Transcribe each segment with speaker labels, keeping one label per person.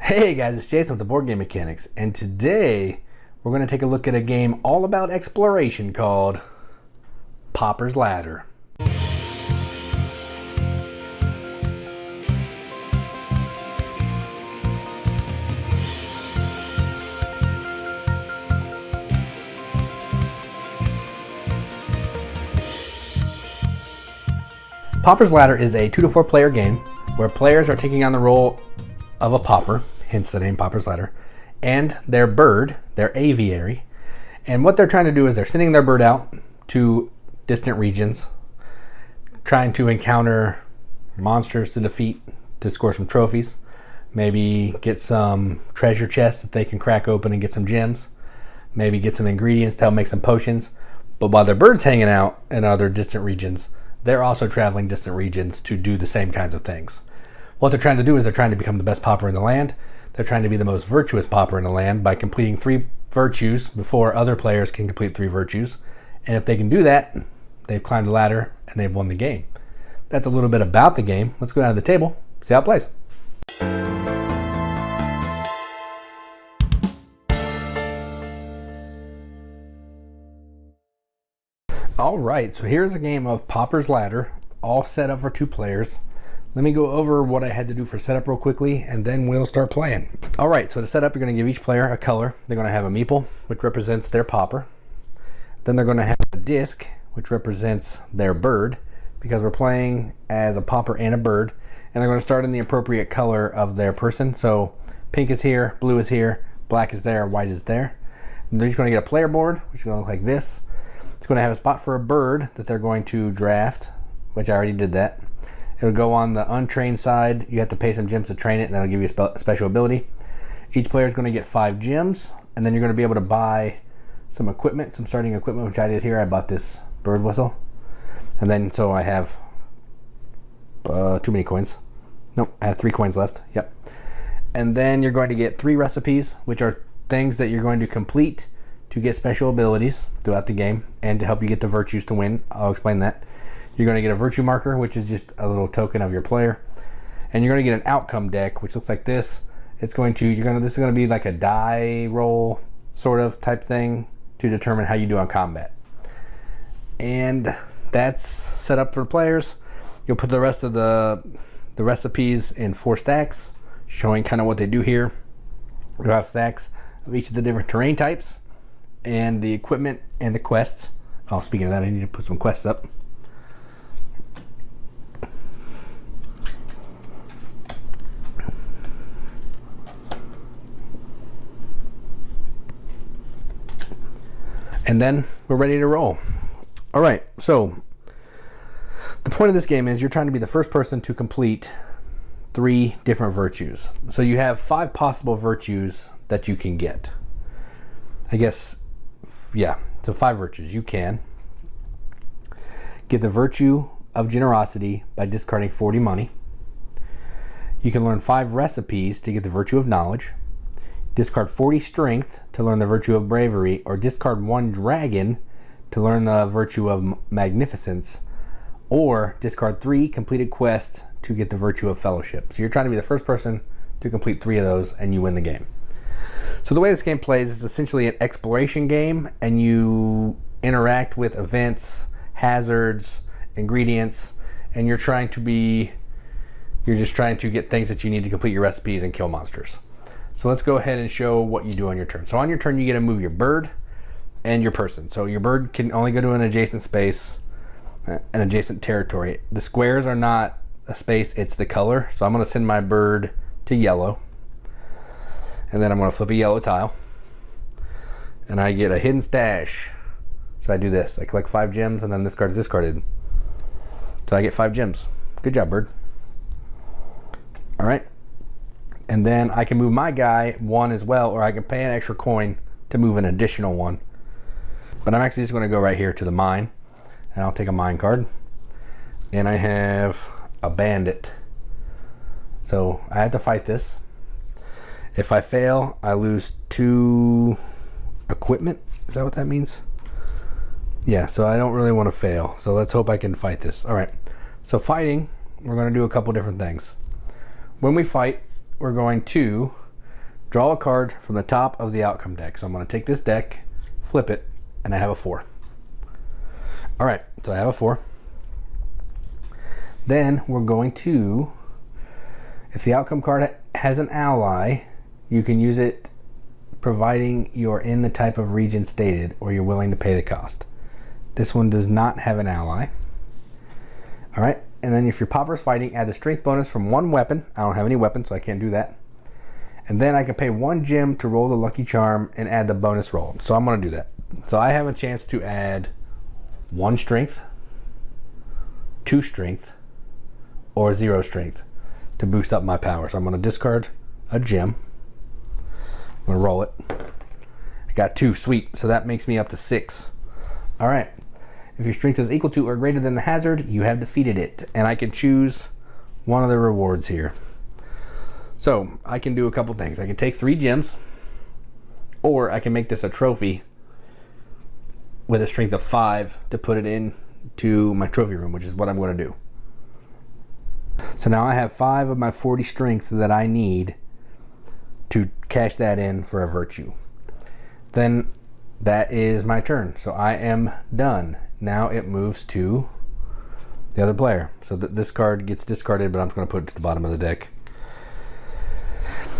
Speaker 1: Hey guys, it's Jason with the Board Game Mechanics, and today we're going to take a look at a game all about exploration called Paupers Ladder. Paupers Ladder is a 2 to 4 player game where players are taking on the role of a pauper, hence the name Paupers Ladder, and their bird, their aviary. And what they're trying to do is they're sending their bird out to distant regions, trying to encounter monsters to defeat, to score some trophies, maybe get some treasure chests that they can crack open and get some gems, maybe get some ingredients to help make some potions. But while their bird's hanging out in other distant regions, they're also traveling distant regions to do the same kinds of things. What they're trying to do is they're trying to become the best pauper in the land. They're trying to be the most virtuous pauper in the land by completing 3 virtues before other players can complete 3 virtues. And if they can do that, they've climbed the ladder and they've won the game. That's a little bit about the game. Let's go down to the table, see how it plays. Alright, so here's a game of Paupers Ladder, all set up for 2 players. Let me go over what I had to do for setup real quickly, and then we'll start playing. Alright, so to set up, you're going to give each player a color. They're going to have a meeple, which represents their pauper. Then they're going to have a disc, which represents their bird, because we're playing as a pauper and a bird. And they're going to start in the appropriate color of their person. So pink is here, blue is here, black is there, white is there. And they're just going to get a player board, which is going to look like this. It's going to have a spot for a bird that they're going to draft, which I already did that. It'll go on the untrained side. You have to pay some gems to train it, and that'll give you a special ability. Each player is going to get 5 gems, and then you're going to be able to buy some equipment, some starting equipment, which I did here. I bought this bird whistle. And then, so I have too many coins. Nope, I have 3 coins left. Yep. And then you're going to get 3 recipes, which are things that you're going to complete to get special abilities throughout the game and to help you get the virtues to win. I'll explain that. You're going to get a virtue marker, which is just a little token of your player. And you're going to get an outcome deck, which looks like this. This is going to be like a die roll sort of type thing to determine how you do on combat. And that's set up for players. You'll put the rest of the recipes in 4 stacks, showing kind of what they do here. We'll have stacks of each of the different terrain types and the equipment and the quests. Oh, speaking of that, I need to put some quests up. And then we're ready to roll. All right, so the point of this game is you're trying to be the first person to complete 3 different virtues. So you have 5 possible virtues that you can get. I guess, yeah, so 5 virtues. You can get the virtue of generosity by discarding 40 money. You can learn 5 recipes to get the virtue of knowledge. Discard 40 strength to learn the virtue of bravery, or discard 1 dragon to learn the virtue of magnificence, or discard 3 completed quests to get the virtue of fellowship. So you're trying to be the first person to complete 3 of those and you win the game. So the way this game plays is essentially an exploration game, and you interact with events, hazards, ingredients, and you're just trying to get things that you need to complete your recipes and kill monsters. So let's go ahead and show what you do on your turn. So on your turn, you get to move your bird and your person. So your bird can only go to an adjacent space, an adjacent territory. The squares are not a space, it's the color. So I'm going to send my bird to yellow. And then I'm going to flip a yellow tile. And I get a hidden stash. So I do this. I collect 5 gems, and then this card's discarded. So I get 5 gems. Good job, bird. All right. And then I can move my guy 1 as well, or I can pay an extra coin to move an additional 1. But I'm actually just going to go right here to the mine, and I'll take a mine card. And I have a bandit. So I have to fight this. If I fail, I lose 2 equipment. Is that what that means? Yeah, so I don't really want to fail. So let's hope I can fight this. All right. So fighting, we're going to do a couple different things. When we fight, we're going to Draw a card from the top of the outcome deck. So I'm going to take this deck, flip it, and I have a 4. All right, so I have a 4. Then we're going to, if the outcome card has an ally, you can use it providing you're in the type of region stated or you're willing to pay the cost. This one does not have an ally. All right, and then if your Pauper's fighting, add the strength bonus from 1 weapon. I don't have any weapons, so I can't do that. And then I can pay 1 gem to roll the lucky charm and add the bonus roll. So I'm going to do that. So I have a chance to add 1 strength, 2 strength, or 0 strength to boost up my power. So I'm going to discard a gem. I'm going to roll it. I got 2, sweet. So that makes me up to 6. All right. If your strength is equal to or greater than the hazard, you have defeated it. And I can choose one of the rewards here. So I can do a couple things. I can take 3 gems, or I can make this a trophy with a strength of 5 to put it into my trophy room, which is what I'm going to do. So now I have 5 of my 40 strength that I need to cash that in for a virtue. Then that is my turn. So I am done. Now it moves to the other player. So this card gets discarded, but I'm going to put it to the bottom of the deck.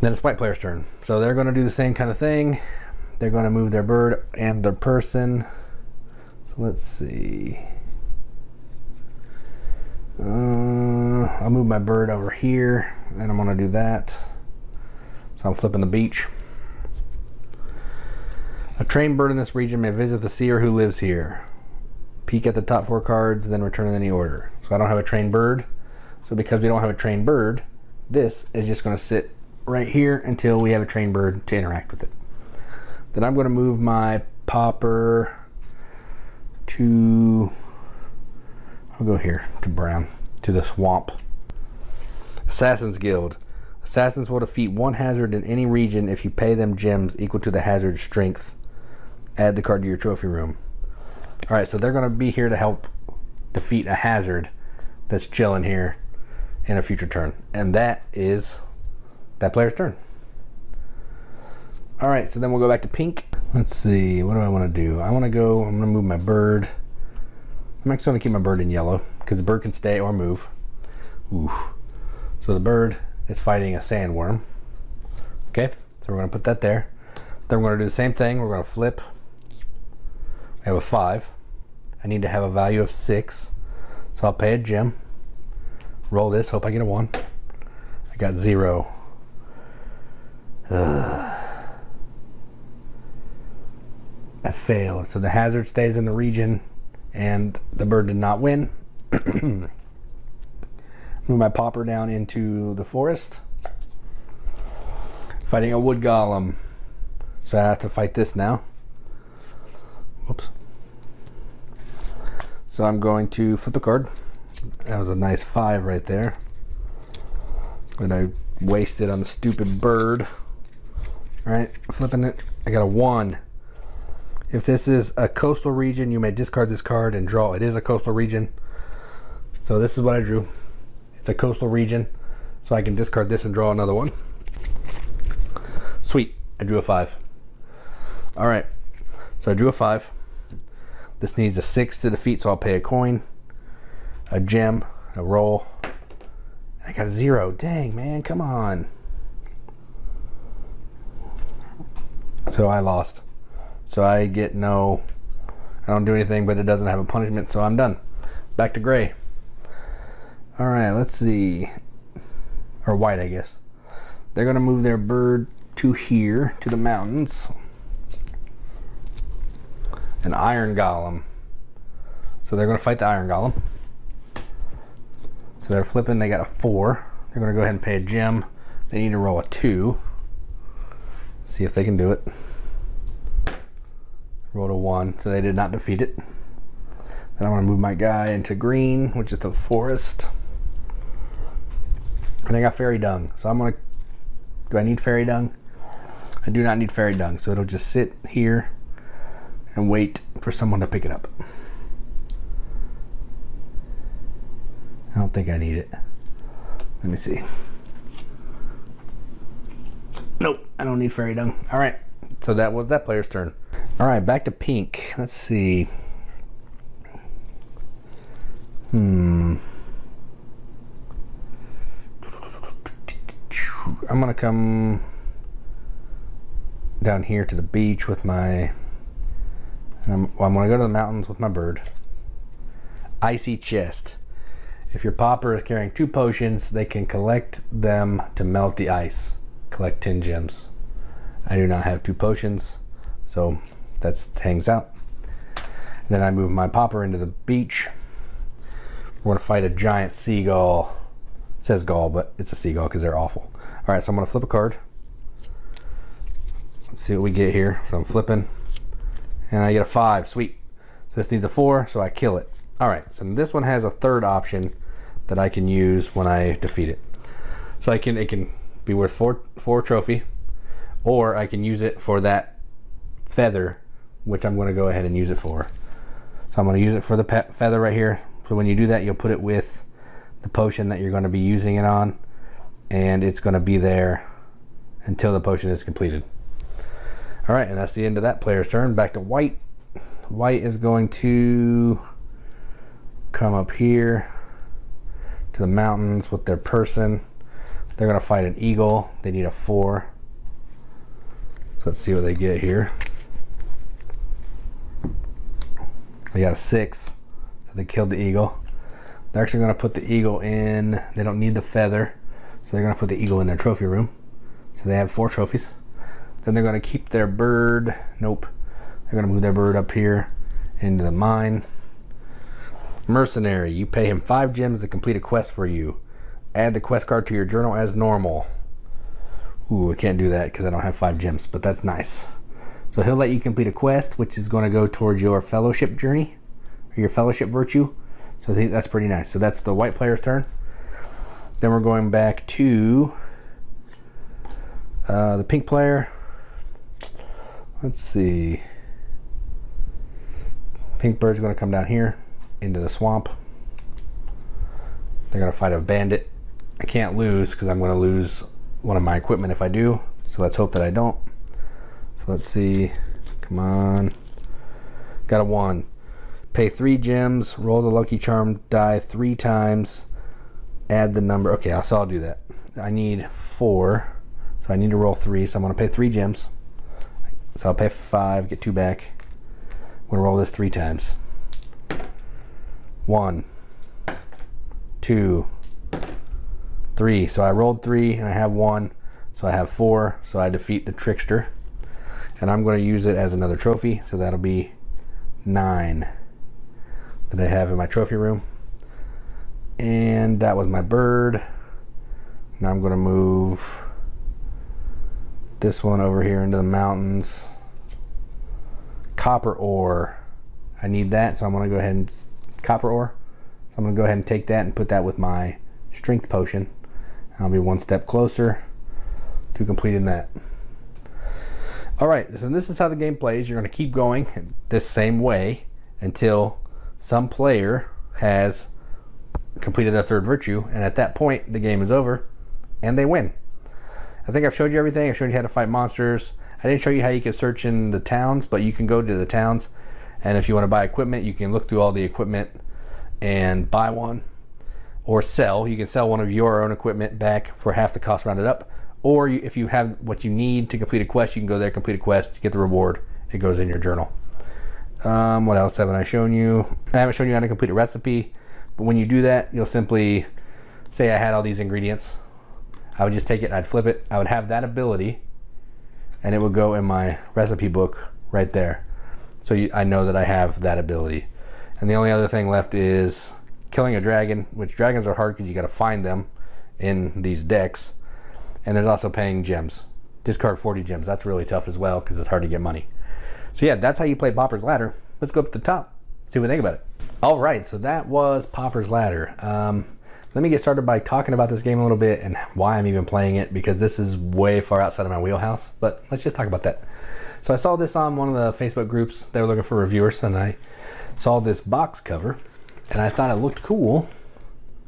Speaker 1: Then it's white player's turn. So they're going to do the same kind of thing. They're going to move their bird and their person. So let's see. I'll move my bird over here, and I'm going to do that. So I'm flipping the beach. A trained bird in this region may visit the seer who lives here. Peek at the top 4 cards, then return in any order. So I don't have a trained bird. So because we don't have a trained bird, this is just going to sit right here until we have a trained bird to interact with it. Then I'm going to move my pauper to, I'll go here to brown, to the swamp. Assassin's Guild. Assassins will defeat 1 hazard in any region if you pay them gems equal to the hazard's strength. Add the card to your trophy room. All right, so they're going to be here to help defeat a hazard that's chilling here in a future turn. And that is that player's turn. All right, so then we'll go back to pink. Let's see, what do I want to do? I'm going to move my bird. I'm actually going to keep my bird in yellow because the bird can stay or move. Ooh. So the bird is fighting a sandworm. Okay, so we're going to put that there. Then we're going to do the same thing. We're going to flip. I have a 5. I need to have a value of 6. So I'll pay a gem. Roll this, hope I get a 1. I got 0. I failed. So the hazard stays in the region and the bird did not win. Move my pauper down into the forest. Fighting a wood golem. So I have to fight this now. Whoops. So I'm going to flip a card. That was a nice 5 right there. And I wasted on the stupid bird. Alright, flipping it. I got a 1. If this is a coastal region, you may discard this card and draw. It is a coastal region. So this is what I drew. It's a coastal region. So I can discard this and draw another one. Sweet. I drew a 5. Alright. So I drew a 5. This needs a 6 to defeat, so I'll pay a coin, a gem, a roll. I got a 0. Dang, man, come on. So I lost. So I get no, I don't do anything, but it doesn't have a punishment, so I'm done. Back to gray. All right, let's see. Or white, I guess. They're gonna move their bird to here, to the mountains. An iron golem. So they're gonna fight the iron golem. So they're flipping, they got a 4. They're gonna go ahead and pay a gem. They need to roll a 2. See if they can do it. Rolled a 1, so they did not defeat it. Then I'm gonna move my guy into green, which is the forest. And I got fairy dung. So I'm gonna, do I need fairy dung? I do not need fairy dung, so it'll just sit here and wait for someone to pick it up. I don't think I need it. Let me see. Nope, I don't need fairy dung. All right, so that was that player's turn. All right, back to pink. Let's see. I'm gonna come down here to the beach with my, I'm gonna go to the mountains with my bird. Icy chest. If your pauper is carrying 2 potions, they can collect them to melt the ice. Collect 10 gems. I do not have 2 potions, so that hangs out. And then I move my pauper into the beach. We're gonna fight a giant seagull. It says gull, but it's a seagull because they're awful. All right, so I'm gonna flip a card. Let's see what we get here. So I'm flipping, and I get a 5. Sweet. So this needs a 4, so I kill it. All right, so this one has a third option that I can use when I defeat it. So it can be worth 4 trophy, or I can use it for that feather, which I'm going to go ahead and use it for. So I'm going to use it for the feather right here. So when you do that, you'll put it with the potion that you're going to be using it on, and it's going to be there until the potion is completed. All right, and that's the end of that player's turn. Back to white. White is going to come up here to the mountains with their person. They're going to fight an eagle. They need a 4. So let's see what they get here. They got a 6. So they killed the eagle. They're actually going to put the eagle in. They don't need the feather, so they're going to put the eagle in their trophy room. So they have 4 trophies. Then they're going to keep their bird. Nope. They're going to move their bird up here into the mine. Mercenary. You pay him 5 gems to complete a quest for you. Add the quest card to your journal as normal. Ooh, I can't do that because I don't have 5 gems, but that's nice. So he'll let you complete a quest, which is going to go towards your fellowship journey, or your fellowship virtue. So that's pretty nice. So that's the white player's turn. Then we're going back to the pink player. Let's see. Pink bird's going to come down here into the swamp. They're going to fight a bandit. I can't lose because I'm going to lose one of my equipment if I do. So let's hope that I don't. So let's see. Come on. Got a 1. Pay 3 gems. Roll the lucky charm die 3 times. Add the number. Okay, so I'll do that. I need 4. So I need to roll 3. So I'm going to pay 3 gems. So I'll pay 5, get 2 back. I'm going to roll this 3 times. 1, 2, 3. So I rolled 3 and I have 1. So I have 4. So I defeat the trickster. And I'm going to use it as another trophy. So that'll be 9 that I have in my trophy room. And that was my bird. Now I'm going to move this one over here into the mountains. Copper ore. I need that, so I'm going to go ahead and copper ore. So I'm going to go ahead and take that and put that with my strength potion. I'll be 1 step closer to completing that. All right, so this is how the game plays. You're going to keep going this same way until some player has completed their 3rd virtue, and at that point the game is over and they win. I think I've showed you everything. I showed you how to fight monsters. I didn't show you how you can search in the towns, but you can go to the towns, and if you want to buy equipment, you can look through all the equipment and buy one, or sell. You can sell one of your own equipment back for half the cost rounded up, or if you have what you need to complete a quest, you can go there, complete a quest, get the reward. It goes in your journal. What else haven't I shown you? I haven't shown you how to complete a recipe, but when you do that, you'll simply say I had all these ingredients. I would just take it, I'd flip it, I would have that ability, and it would go in my recipe book right there. So I know that I have that ability. And the only other thing left is killing a dragon, which dragons are hard because you got to find them in these decks. And there's also paying gems. Discard 40 gems. That's really tough as well because it's hard to get money. So yeah, that's how you play Paupers Ladder. Let's go up to the top, see what we think about it. All right, so that was Paupers Ladder. Let me get started by talking about this game a little bit and why I'm even playing it, because this is way far outside of my wheelhouse, but let's just talk about that. So I saw this on one of the Facebook groups. They were looking for reviewers, and I saw this box cover and I thought it looked cool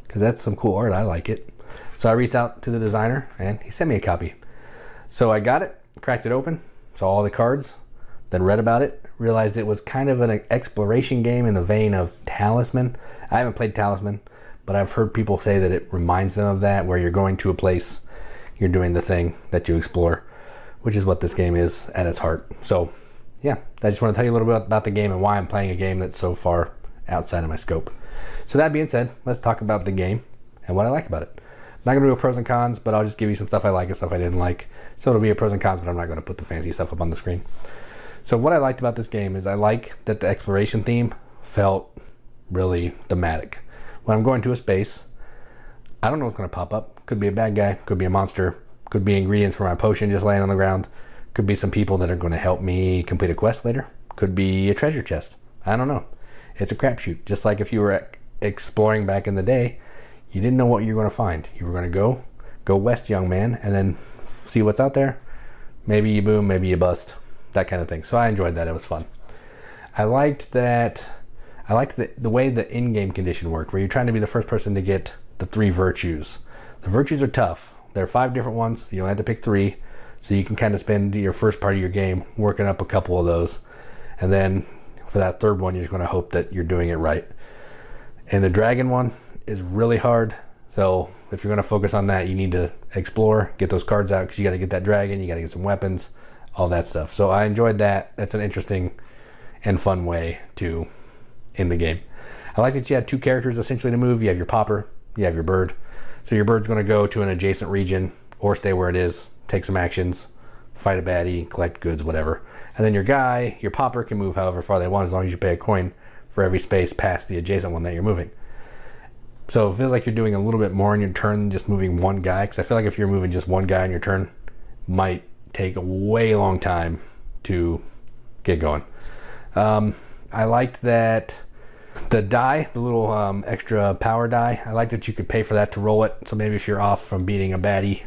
Speaker 1: because that's some cool art. I like it. So I reached out to the designer and he sent me a copy. So I got it cracked it open, saw all the cards, then read about it, realized it was kind of an exploration game in the vein of Talisman. I haven't played Talisman, but I've heard people say that it reminds them of that, where you're going to a place, you're doing the thing that you explore, which is what this game is at its heart. So yeah, I just want to tell you a little bit about the game and why I'm playing a game that's so far outside of my scope. So that being said, let's talk about the game and what I like about it. I'm not going to do a pros and cons, but I'll just give you some stuff I like and stuff I didn't like. So it'll be a pros and cons, but I'm not going to put the fancy stuff up on the screen. So what I liked about this game is I like that the exploration theme felt really thematic. When I'm going to a space, I don't know what's going to pop up. Could be a bad guy, could be a monster, could be ingredients for my potion just laying on the ground, could be some people that are going to help me complete a quest later, could be a treasure chest. I don't know. It's a crapshoot. Just like if you were exploring back in the day, you didn't know what you were going to find. You were going to go west, young man, and then see what's out there. Maybe you boom, maybe you bust, that kind of thing. So I enjoyed that. It was fun. I liked the way the in-game condition worked, where you're trying to be the first person to get the 3 virtues. The virtues are tough. There are 5 different ones. You only have to pick 3, so you can kind of spend your first part of your game working up a couple of those, and then for that 3rd one, you're just going to hope that you're doing it right. And the dragon one is really hard. So if you're going to focus on that, you need to explore, get those cards out, because you got to get that dragon, you got to get some weapons, all that stuff. So I enjoyed that. That's an interesting and fun way to end the game. I like that you had 2 characters essentially to move. You have your pauper, you have your bird. So your bird's going to go to an adjacent region or stay where it is, take some actions, fight a baddie, collect goods, whatever. And then your guy, your pauper, can move however far they want, as long as you pay a coin for every space past the adjacent one that you're moving. So it feels like you're doing a little bit more in your turn than just moving one guy, because I feel like if you're moving just one guy on your turn, might take a way long time to get going. I liked that the die, the little extra power die, I liked that you could pay for that to roll it. So maybe if you're off from beating a baddie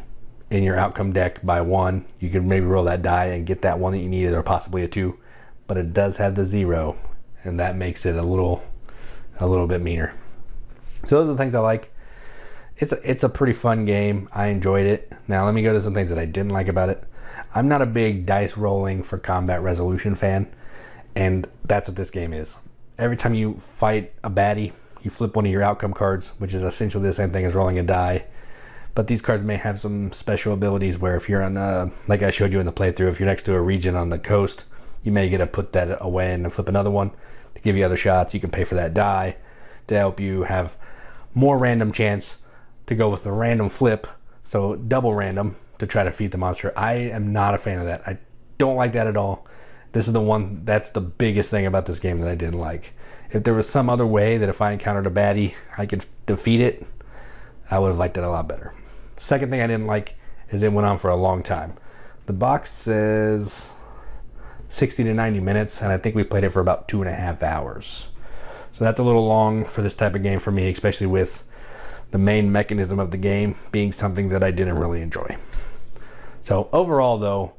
Speaker 1: in your outcome deck by 1, you could maybe roll that die and get that one that you needed, or possibly a 2. But it does have the 0, and that makes it a little bit meaner. So those are the things I like. It's a pretty fun game. I enjoyed it. Now let me go to some things that I didn't like about it. I'm not a big dice rolling for combat resolution fan, and that's what this game is. Every time you fight a baddie, you flip one of your outcome cards, which is essentially the same thing as rolling a die. But these cards may have some special abilities where if you're on, like I showed you in the playthrough, if you're next to a region on the coast, you may get to put that away and then flip another one to give you other shots. You can pay for that die to help you have more random chance to go with the random flip, so double random, to try to defeat the monster. I am not a fan of that. I don't like that at all. This is that's the biggest thing about this game that I didn't like. If there was some other way that if I encountered a baddie, I could defeat it, I would have liked it a lot better. Second thing I didn't like is it went on for a long time. The box says 60 to 90 minutes, and I think we played it for about 2.5 hours. So that's a little long for this type of game for me, especially with the main mechanism of the game being something that I didn't really enjoy. So overall, though,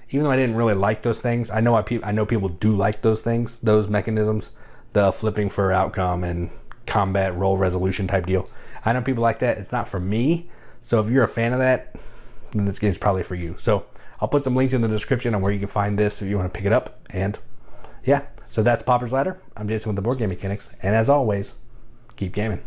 Speaker 1: even though I didn't really like those things, I know people do like those things, those mechanisms, the flipping for outcome and combat roll resolution type deal. I know people like that. It's not for me. So if you're a fan of that, then this game's probably for you. So I'll put some links in the description on where you can find this if you want to pick it up. And yeah, so that's Paupers Ladder. I'm Jason with the Board Game Mechanics. And as always, keep gaming.